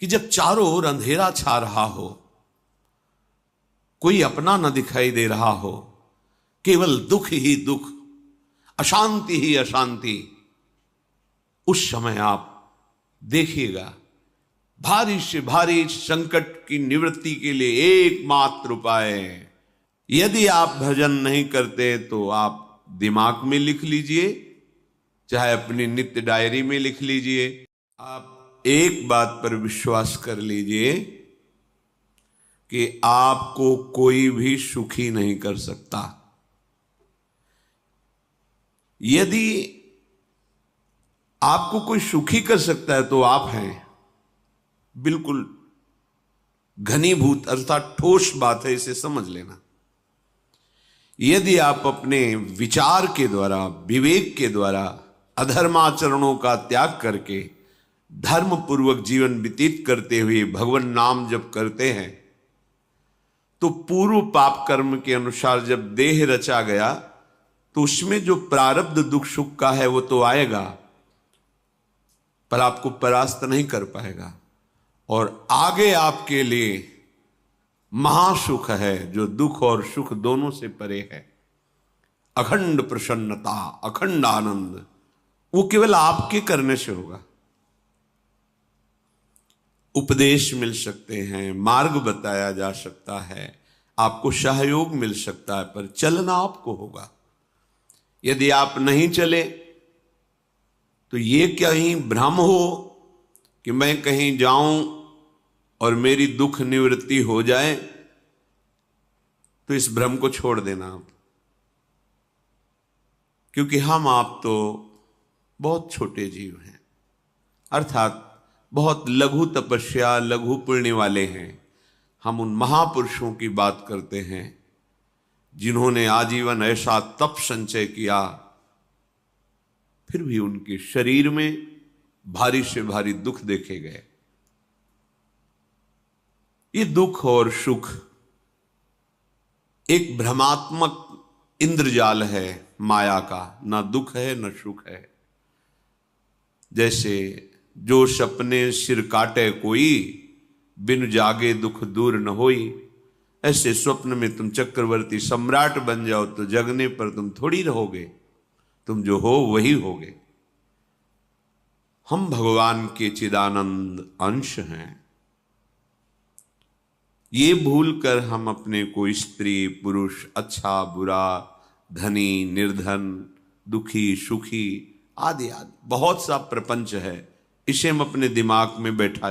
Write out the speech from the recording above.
कि जब चारों ओर अंधेरा छा रहा हो, कोई अपना न दिखाई दे रहा हो, केवल दुख ही दुख, अशांति ही अशांति, उस समय आप देखिएगा भारी से भारी संकट की निवृत्ति के लिए एकमात्र उपाय है। यदि आप भजन नहीं करते तो आप दिमाग में लिख लीजिए, चाहे अपनी नित्य डायरी में लिख लीजिए। आप एक बात पर विश्वास कर लीजिए कि आपको कोई भी सुखी नहीं कर सकता। यदि आपको कोई सुखी कर सकता है तो आप हैं। बिल्कुल घनीभूत अर्थात ठोस बात है, इसे समझ लेना। यदि आप अपने विचार के द्वारा, विवेक के द्वारा अधर्माचरणों का त्याग करके धर्म पूर्वक जीवन व्यतीत करते हुए भगवान नाम जप करते हैं, तो पूर्व पाप कर्म के अनुसार जब देह रचा गया तो उसमें जो प्रारब्ध दुख सुख का है वो तो आएगा, पर आपको परास्त नहीं कर पाएगा। और आगे आपके लिए महासुख है जो दुख और सुख दोनों से परे है। अखंड प्रसन्नता, अखंड आनंद, वो केवल आपके करने से होगा। उपदेश मिल सकते हैं, मार्ग बताया जा सकता है, आपको सहयोग मिल सकता है, पर चलना आपको होगा। यदि आप नहीं चले तो ये कहीं भ्रम हो कि मैं कहीं जाऊं और मेरी दुख निवृत्ति हो जाए, तो इस भ्रम को छोड़ देना आप। क्योंकि हम आप तो बहुत छोटे जीव हैं, अर्थात बहुत लघु तपस्या, लघु पुण्य वाले हैं। हम उन महापुरुषों की बात करते हैं जिन्होंने आजीवन ऐसा तप संचय किया, फिर भी उनके शरीर में भारी से भारी दुख देखे गए। ये दुख और सुख एक भ्रमात्मक इंद्रजाल है माया का, ना दुख है न सुख है। जैसे जो सपने सिर काटे कोई, बिन जागे दुख दूर न होई। ऐसे स्वप्न में तुम चक्रवर्ती सम्राट बन जाओ तो जगने पर तुम थोड़ी रहोगे, तुम जो हो वही होगे। हम भगवान के चिदानंद अंश हैं। ये भूलकर हम अपने को स्त्री पुरुष, अच्छा बुरा, धनी निर्धन, दुखी सुखी आदि आदि बहुत सा प्रपंच है, इसे हम अपने दिमाग में बैठा